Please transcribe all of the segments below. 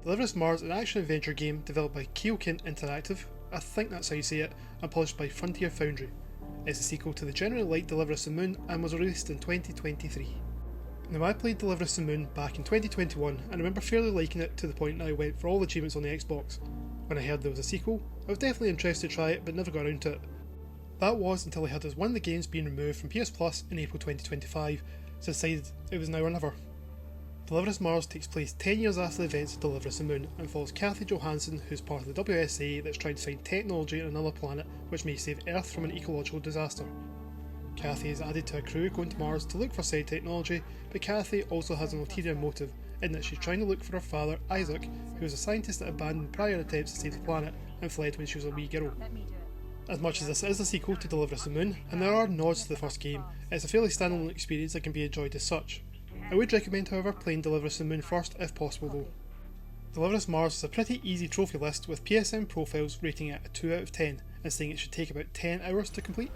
Deliver Us Mars is an action-adventure game developed by Kyokin Interactive, I think that's how you say it, and published by Frontier Foundry. It's a sequel to the generally liked Deliver Us the Moon and was released in 2023. Now I played Deliver Us the Moon back in 2021 and remember fairly liking it to the point that I went for all the achievements on the Xbox. When I heard there was a sequel, I was definitely interested to try it but never got around to it. That was until I heard there was one of the games being removed from PS Plus in April 2025, so I decided it was now or never. Deliver Us Mars takes place 10 years after the events of Deliver Us the Moon and follows Kathy Johanson, who's part of the WSA that's trying to find technology on another planet which may save Earth from an ecological disaster. Kathy is added to a crew going to Mars to look for said technology, but Kathy also has an ulterior motive in that she's trying to look for her father, Isaac, who was a scientist that abandoned prior attempts to save the planet and fled when she was a wee girl. As much as this is a sequel to Deliver Us the Moon, and there are nods to the first game, it's a fairly standalone experience that can be enjoyed as such. I would recommend, however, playing Deliver Us the Moon first if possible though. Deliver Us Mars is a pretty easy trophy list with PSN profiles rating it a 2 out of 10 and saying it should take about 10 hours to complete.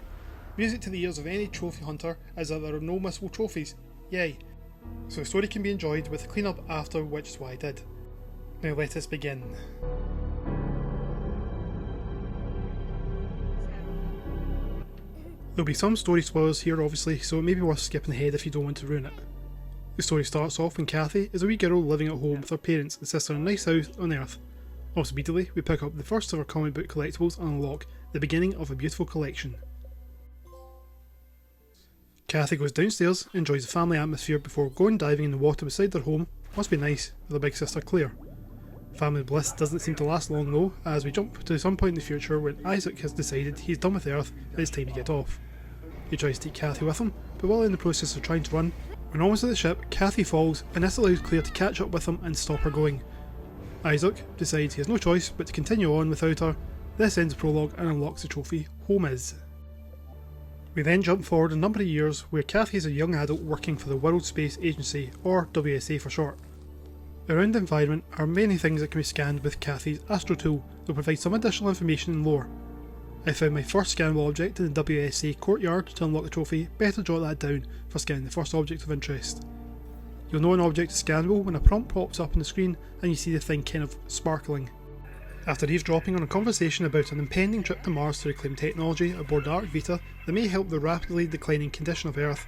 Music to the ears of any trophy hunter is that there are no missable trophies, yay. So the story can be enjoyed with a clean up after, which is what I did. Now let us begin. There'll be some story spoilers here obviously, so it may be worth skipping ahead if you don't want to ruin it. The story starts off when Kathy is a wee girl living at home with her parents and sister in a nice house on Earth. Almost immediately, we pick up the first of our comic book collectibles and unlock the beginning of a beautiful collection. Kathy goes downstairs, enjoys the family atmosphere before going diving in the water beside their home. Must be nice, with her big sister Claire. Family bliss doesn't seem to last long though, as we jump to some point in the future when Isaac has decided he's done with Earth and it's time to get off. He tries to take Kathy with him, but while in the process of trying to run, when almost at the ship, Kathy falls and this allows Claire to catch up with him and stop her going. Isaac decides he has no choice but to continue on without her. This ends the prologue and unlocks the trophy Home Is. We then jump forward a number of years where Kathy is a young adult working for the World Space Agency, or WSA for short. Around the environment are many things that can be scanned with Kathy's Astro Tool that will provide some additional information and lore. I found my first scannable object in the WSA courtyard to unlock the trophy. Better jot that down for scanning the first object of interest. You'll know an object is scannable when a prompt pops up on the screen and you see the thing kind of sparkling. After eavesdropping on a conversation about an impending trip to Mars to reclaim technology aboard the Arc Vita that may help the rapidly declining condition of Earth,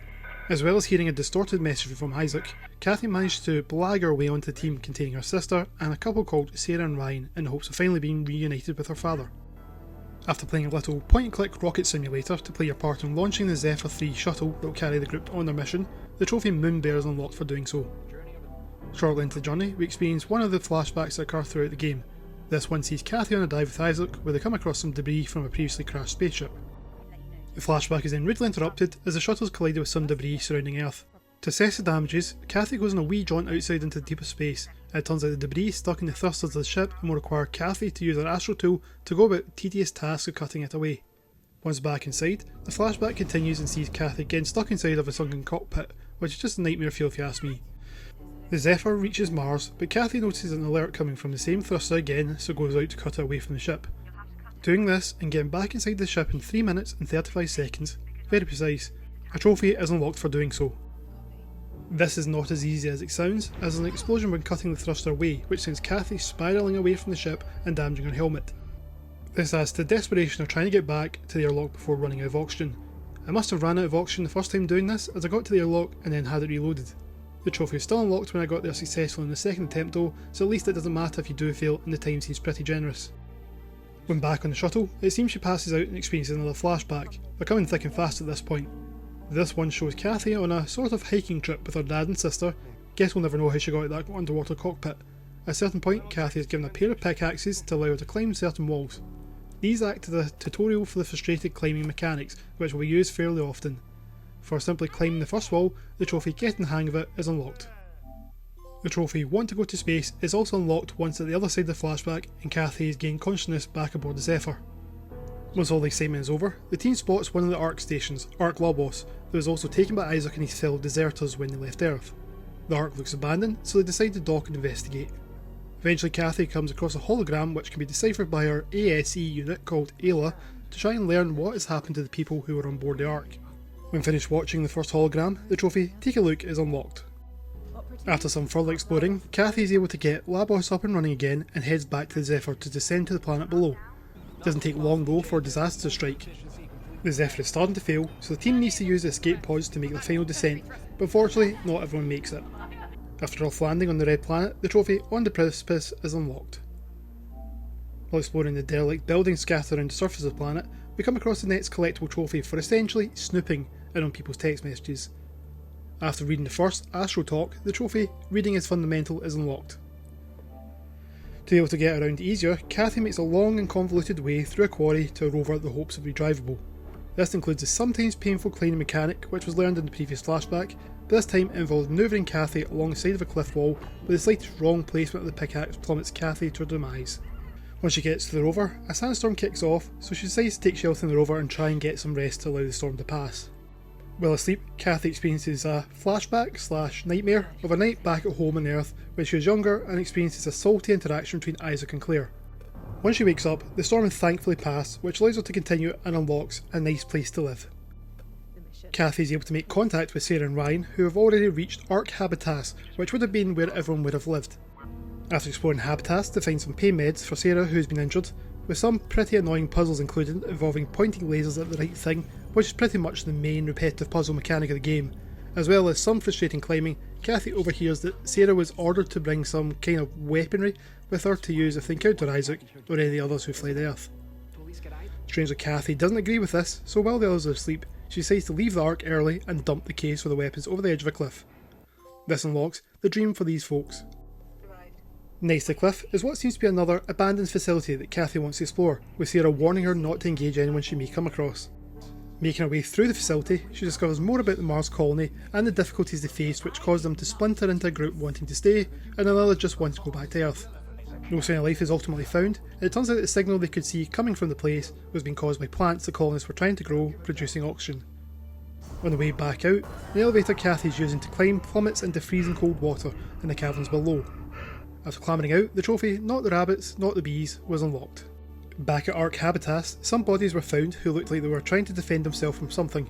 as well as hearing a distorted message from Isaac, Kathy managed to blag her way onto the team containing her sister and a couple called Sarah and Ryan in the hopes of finally being reunited with her father. After playing a little point-and-click rocket simulator to play your part in launching the Zephyr 3 shuttle that will carry the group on their mission, the trophy Moon Bear is unlocked for doing so. Shortly into the journey, we experience one of the flashbacks that occur throughout the game. This one sees Kathy on a dive with Isaac where they come across some debris from a previously crashed spaceship. The flashback is then rudely interrupted as the shuttles collided with some debris surrounding Earth. To assess the damages, Kathy goes on a wee jaunt outside into the deepest space, and it turns out the debris stuck in the thrusters of the ship and will require Kathy to use her Astro Tool to go about the tedious task of cutting it away. Once back inside, the flashback continues and sees Kathy again stuck inside of a sunken cockpit, which is just a nightmare feel if you ask me. The Zephyr reaches Mars, but Kathy notices an alert coming from the same thruster again, so goes out to cut it away from the ship. Doing this and getting back inside the ship in 3 minutes and 35 seconds, very precise, a trophy is unlocked for doing so. This is not as easy as it sounds, as there's an explosion when cutting the thruster away, which sends Kathy spiralling away from the ship and damaging her helmet. This adds to the desperation of trying to get back to the airlock before running out of oxygen. I must have ran out of oxygen the first time doing this, as I got to the airlock and then had it reloaded. The trophy is still unlocked when I got there successfully in the second attempt though, so at least it doesn't matter if you do fail and the time seems pretty generous. When back on the shuttle, it seems she passes out and experiences another flashback. They're coming thick and fast at this point. This one shows Kathy on a sort of hiking trip with her dad and sister. Guess we'll never know how she got out that underwater cockpit. At a certain point, Kathy is given a pair of pickaxes to allow her to climb certain walls. These act as a tutorial for the frustrated climbing mechanics, which will be used fairly often. For simply climbing the first wall, the trophy Getting the Hang of It is unlocked. The trophy Want to Go to Space is also unlocked once at the other side of the flashback and Kathy has gained consciousness back aboard the Zephyr. Once all the excitement is over, the team spots one of the Ark stations, Ark Lobos, that was also taken by Isaac and his fellow deserters when they left Earth. The Ark looks abandoned, so they decide to dock and investigate. Eventually Kathy comes across a hologram which can be deciphered by her ASE unit called Ayla to try and learn what has happened to the people who were on board the Ark. When finished watching the first hologram, the trophy Take a Look is unlocked. After some further exploring, Kathy is able to get Labos up and running again and heads back to the Zephyr to descend to the planet below. It doesn't take long though for disaster to strike. The Zephyr is starting to fail, so the team needs to use the escape pods to make the final descent, but fortunately not everyone makes it. After off landing on the red planet, the trophy on the precipice is unlocked. While exploring the derelict buildings scattered around the surface of the planet, we come across the next collectible trophy for essentially snooping in on people's text messages. After reading the first Astro Talk, the trophy Reading is Fundamental is unlocked. To be able to get around easier, Kathy makes a long and convoluted way through a quarry to a rover the hopes of be drivable. This includes the sometimes painful climbing mechanic which was learned in the previous flashback, but this time it involves manoeuvring Kathy along the side of a cliff wall with the slightest wrong placement of the pickaxe plummets Kathy to her demise. Once she gets to the rover, a sandstorm kicks off, so she decides to take shelter in the rover and try and get some rest to allow the storm to pass. While asleep, Kathy experiences a flashback/nightmare of a night back at home on Earth when she was younger and experiences a salty interaction between Isaac and Claire. Once she wakes up, the storm has thankfully passed, which allows her to continue and unlocks a nice place to live. Kathy is able to make contact with Sarah and Ryan, who have already reached Ark Habitas, which would have been where everyone would have lived. After exploring Habitas to find some pain meds for Sarah who has been injured, with some pretty annoying puzzles included involving pointing lasers at the right thing, which is pretty much the main repetitive puzzle mechanic of the game, as well as some frustrating climbing, Kathy overhears that Sarah was ordered to bring some kind of weaponry with her to use if they encounter Isaac or any of the others who fled Earth. Strangely, Kathy doesn't agree with this, so while the others are asleep, she decides to leave the Ark early and dump the case for the weapons over the edge of a cliff. This unlocks the dream for these folks. Next to the cliff is what seems to be another abandoned facility that Kathy wants to explore, with Sarah warning her not to engage anyone she may come across. Making her way through the facility, she discovers more about the Mars colony and the difficulties they faced which caused them to splinter into a group wanting to stay and another just wanting to go back to Earth. No sign of life is ultimately found, and it turns out the signal they could see coming from the place was being caused by plants the colonists were trying to grow, producing oxygen. On the way back out, the elevator Kathy is using to climb plummets into freezing cold water in the caverns below. After clambering out, the trophy, not the rabbits, not the bees, was unlocked. Back at Ark Habitas, some bodies were found who looked like they were trying to defend themselves from something.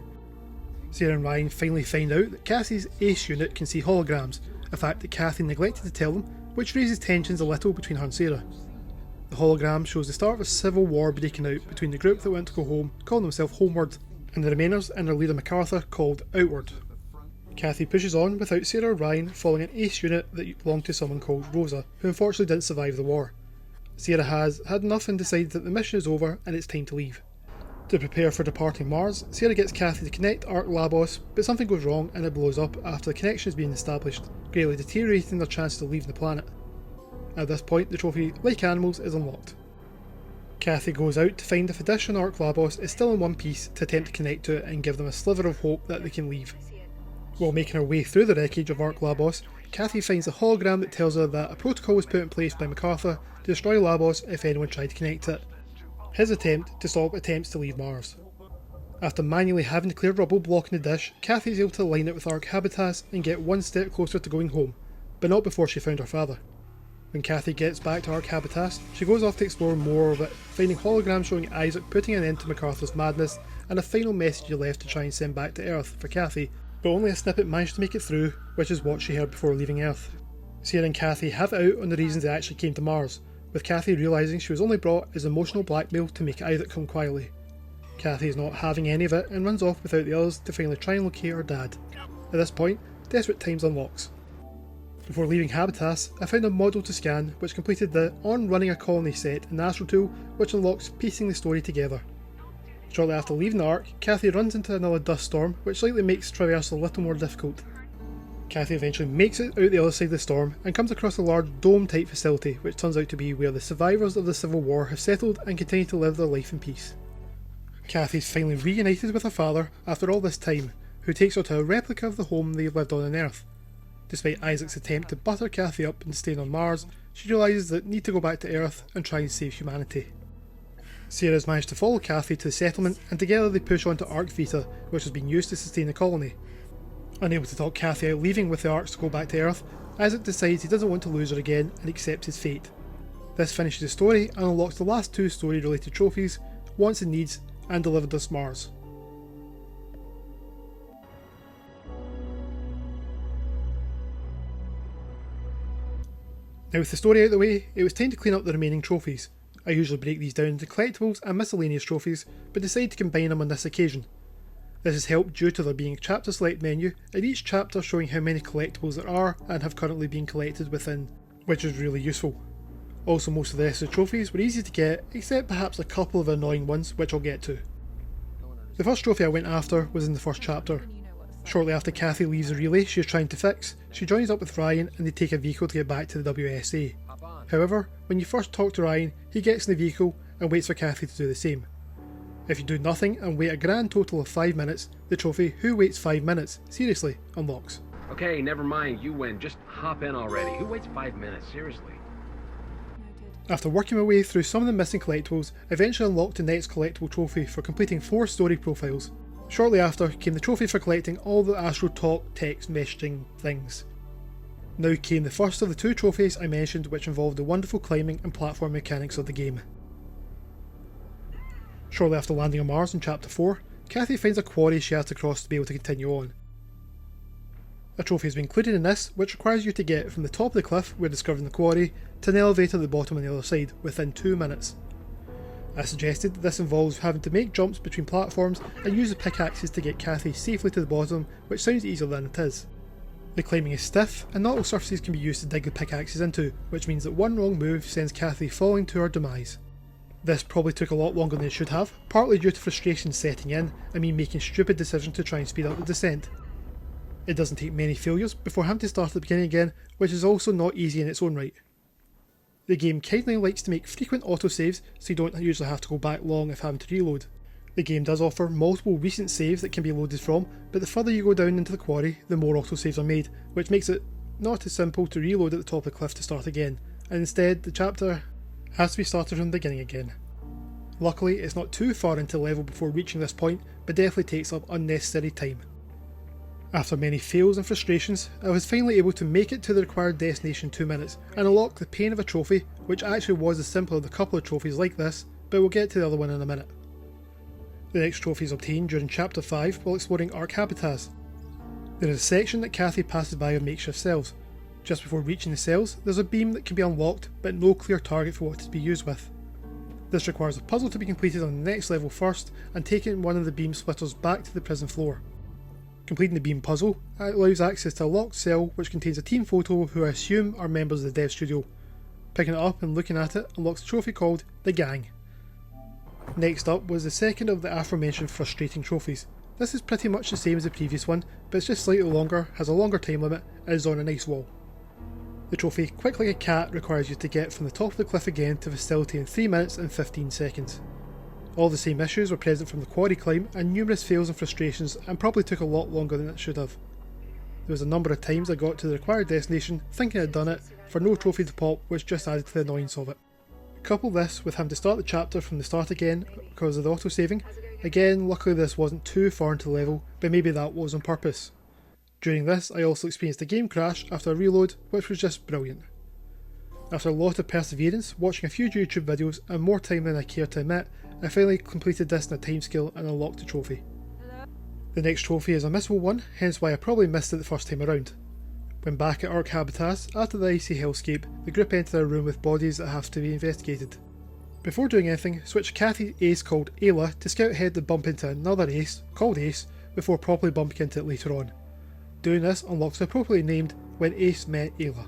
Sarah and Ryan finally find out that Cassie's ACE unit can see holograms, a fact that Kathy neglected to tell them, which raises tensions a little between her and Sarah. The hologram shows the start of a civil war breaking out between the group that went to go home, calling themselves Homeward, and the Remainers and their leader MacArthur called Outward. Kathy pushes on without Sarah or Ryan following an ACE unit that belonged to someone called Rosa, who unfortunately didn't survive the war. Sarah has had enough and decides that the mission is over and it's time to leave. To prepare for departing Mars, Sarah gets Kathy to connect Ark Labos, but something goes wrong and it blows up after the connection has been established, greatly deteriorating their chances of leaving the planet. At this point, the trophy, like animals, is unlocked. Kathy goes out to find if a dish on Ark Labos is still in one piece to attempt to connect to it and give them a sliver of hope that they can leave. While making her way through the wreckage of Ark Labos, Kathy finds a hologram that tells her that a protocol was put in place by MacArthur to destroy Labos if anyone tried to connect it. His attempt to stop attempts to leave Mars. After manually having to clear rubble blocking the dish, Kathy is able to align it with Ark Habitas and get one step closer to going home, but not before she found her father. When Kathy gets back to Ark Habitas, she goes off to explore more of it, finding holograms showing Isaac putting an end to MacArthur's madness and a final message he left to try and send back to Earth for Kathy, but only a snippet managed to make it through, which is what she heard before leaving Earth. Sarah and Kathy have it out on the reasons they actually came to Mars, with Kathy realising she was only brought as emotional blackmail to make Isaac come quietly. Kathy is not having any of it and runs off without the others to finally try and locate her dad. At this point, Desperate Times unlocks. Before leaving Habitas, I found a model to scan which completed the On Running a Colony set in the Astro tool, which unlocks piecing the story together. Shortly after leaving the Ark, Kathy runs into another dust storm, which slightly makes traversal a little more difficult. Kathy eventually makes it out the other side of the storm and comes across a large dome-type facility, which turns out to be where the survivors of the Civil War have settled and continue to live their life in peace. Kathy's finally reunited with her father after all this time, who takes her to a replica of the home they've lived on Earth. Despite Isaac's attempt to butter Kathy up and staying on Mars, she realises that need to go back to Earth and try and save humanity. Sarah has managed to follow Kathy to the settlement and together they push on to Ark Vita, which has been used to sustain the colony. Unable to talk Kathy out leaving with the Arks to go back to Earth, Isaac decides he doesn't want to lose her again and accepts his fate. This finishes the story and unlocks the last two story related trophies, Wants and Needs and Delivered Us Mars. Now with the story out of the way, it was time to clean up the remaining trophies. I usually break these down into collectibles and miscellaneous trophies, but decided to combine them on this occasion. This is helped due to there being a chapter select menu, and each chapter showing how many collectibles there are and have currently been collected within, which is really useful. Also, most of the rest of the trophies were easy to get, except perhaps a couple of annoying ones, which I'll get to. The first trophy I went after was in the first chapter. Shortly after Kathy leaves the relay she is trying to fix, she joins up with Ryan and they take a vehicle to get back to the WSA. However, when you first talk to Ryan, he gets in the vehicle and waits for Kathy to do the same. If you do nothing and wait a grand total of 5 minutes, the trophy Who Waits 5 Minutes seriously unlocks. Okay, never mind, you win. Just hop in already. Who waits 5 minutes? Seriously. After working my way through some of the missing collectibles, I eventually unlocked the next collectible trophy for completing 4 story profiles. Shortly after came the trophy for collecting all the Astro Talk text messaging things. Now came the first of the 2 trophies I mentioned, which involved the wonderful climbing and platform mechanics of the game. Shortly after landing on Mars in Chapter 4, Kathy finds a quarry she has to cross to be able to continue on. A trophy has been included in this, which requires you to get from the top of the cliff where discovering the quarry to an elevator at the bottom on the other side within 2 minutes. As suggested, this involves having to make jumps between platforms and use the pickaxes to get Kathy safely to the bottom, which sounds easier than it is. The climbing is stiff, and not all surfaces can be used to dig the pickaxes into, which means that one wrong move sends Kathy falling to her demise. This probably took a lot longer than it should have, partly due to frustration setting in and me making stupid decisions to try and speed up the descent. It doesn't take many failures before having to start at the beginning again, which is also not easy in its own right. The game kindly likes to make frequent autosaves, so you don't usually have to go back long if having to reload. The game does offer multiple recent saves that can be loaded from, but the further you go down into the quarry, the more autosaves are made, which makes it not as simple to reload at the top of the cliff to start again, and instead the chapter has to be started from the beginning again. Luckily, it's not too far into the level before reaching this point, but definitely takes up unnecessary time. After many fails and frustrations, I was finally able to make it to the required destination in 2 minutes and unlock the pain of a trophy, which actually was the simpler of the couple of trophies like this, but we'll get to the other one in a minute. The next trophy is obtained during Chapter 5 while exploring Ark Habitats. There is a section that Kathy passes by of makeshift cells. Just before reaching the cells, there's a beam that can be unlocked, but no clear target for what to be used with. This requires a puzzle to be completed on the next level first and taking one of the beam splitters back to the prison floor. Completing the beam puzzle allows access to a locked cell which contains a team photo who I assume are members of the dev studio. Picking it up and looking at it unlocks a trophy called The Gang. Next up was the second of the aforementioned frustrating trophies. This is pretty much the same as the previous one, but it's just slightly longer, has a longer time limit, and is on an ice wall. The trophy, Quick Like a Cat, requires you to get from the top of the cliff again to the facility in 3 minutes and 15 seconds. All the same issues were present from the quarry climb and numerous fails and frustrations, and probably took a lot longer than it should have. There was a number of times I got to the required destination thinking I'd done it, for no trophy to pop, which just added to the annoyance of it. Couple this with having to start the chapter from the start again because of the auto-saving. Again, luckily this wasn't too far into the level, but maybe that was on purpose. During this, I also experienced a game crash after a reload, which was just brilliant. After a lot of perseverance, watching a few YouTube videos, and more time than I care to admit, I finally completed this in a timescale and unlocked the trophy. The next trophy is a missable one, hence why I probably missed it the first time around. When back at Ark Habitats, after the icy hellscape, the group enter a room with bodies that have to be investigated. Before doing anything, switch Kathy's ace called Ayla to scout ahead to bump into another ace, called Ace, before properly bumping into it later on. Doing this unlocks the appropriately named When Ace Met Ayla.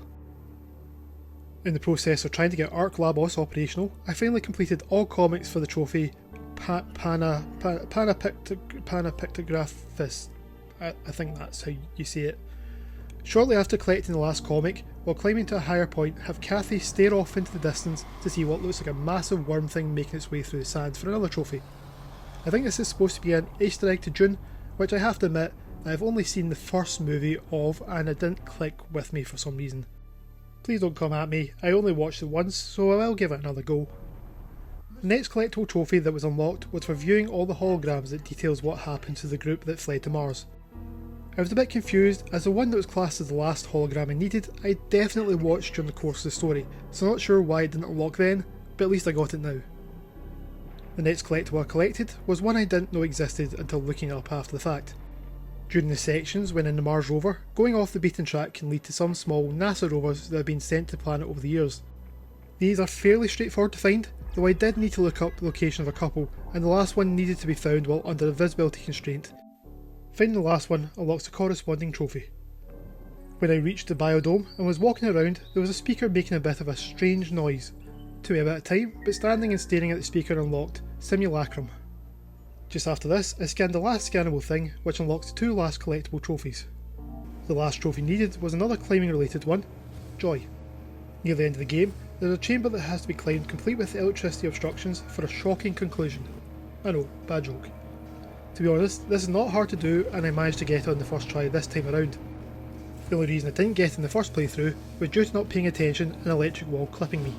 In the process of trying to get Ark Labos operational, I finally completed all comics for the trophy Panapictographist. I think that's how you say it. Shortly after collecting the last comic, while climbing to a higher point, have Kathy stare off into the distance to see what looks like a massive worm thing making its way through the sands for another trophy. I think this is supposed to be an Easter egg to June, which I have to admit I've only seen the first movie of and it didn't click with me for some reason. Please don't come at me, I only watched it once, so I will give it another go. The next collectible trophy that was unlocked was for viewing all the holograms that details what happened to the group that fled to Mars. I was a bit confused, as the one that was classed as the last hologram I needed, I definitely watched during the course of the story, so not sure why it didn't unlock then, but at least I got it now. The next collectible I collected was one I didn't know existed until looking it up after the fact. During the sections when in the Mars rover, going off the beaten track can lead to some small NASA rovers that have been sent to the planet over the years. These are fairly straightforward to find, though I did need to look up the location of a couple, and the last one needed to be found while under a visibility constraint. Finding the last one unlocks a corresponding trophy. When I reached the biodome and was walking around, there was a speaker making a bit of a strange noise. Took me a bit of time, but standing and staring at the speaker unlocked Simulacrum. Just after this, I scanned the last scannable thing, which unlocks the 2 last collectible trophies. The last trophy needed was another climbing related one, Joy. Near the end of the game, there's a chamber that has to be climbed complete with electricity obstructions for a shocking conclusion. I know, bad joke. To be honest, this is not hard to do and I managed to get on the first try this time around. The only reason I didn't get in the first playthrough was due to not paying attention and an electric wall clipping me.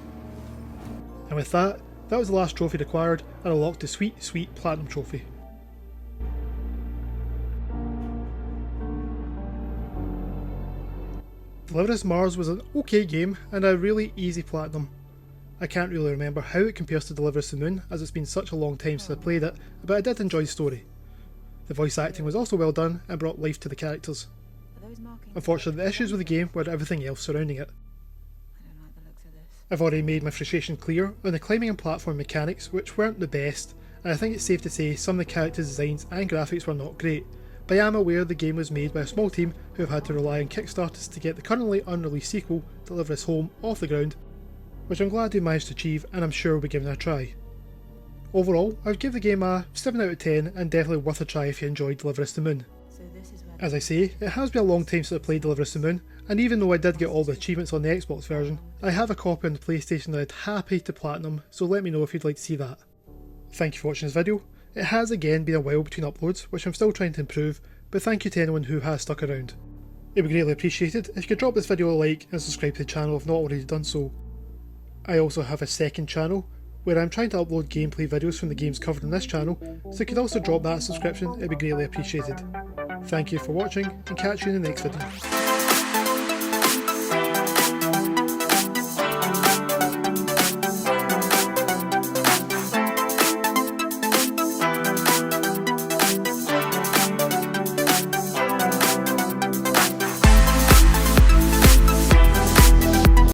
And with that was the last trophy required and I unlocked the sweet platinum trophy. Deliver Us Mars was an okay game and a really easy platinum. I can't really remember how it compares to Deliver Us the Moon as it's been such a long time since I played it, but I did enjoy the story. The voice acting was also well done and brought life to the characters. Unfortunately, the issues with the game were everything else surrounding it. I've already made my frustration clear on the climbing and platform mechanics, which weren't the best, and I think it's safe to say some of the character designs and graphics were not great, but I am aware the game was made by a small team who have had to rely on Kickstarters to get the currently unreleased sequel, Deliver Us Home, off the ground, which I'm glad they managed to achieve and I'm sure will be given a try. Overall, I would give the game a 7 out of 10 and definitely worth a try if you enjoyed Deliver Us the Moon. As I say, it has been a long time since I played Deliver Us the Moon, and even though I did get all the achievements on the Xbox version, I have a copy on the PlayStation that I'd happy to platinum, so let me know if you'd like to see that. Thank you for watching this video. It has again been a while between uploads, which I'm still trying to improve, but thank you to anyone who has stuck around. It would be greatly appreciated if you could drop this video a like and subscribe to the channel if not already done so. I also have a second channel, where I'm trying to upload gameplay videos from the games covered on this channel, so you could also drop that subscription, it would be greatly appreciated. Thank you for watching, and catch you in the next video.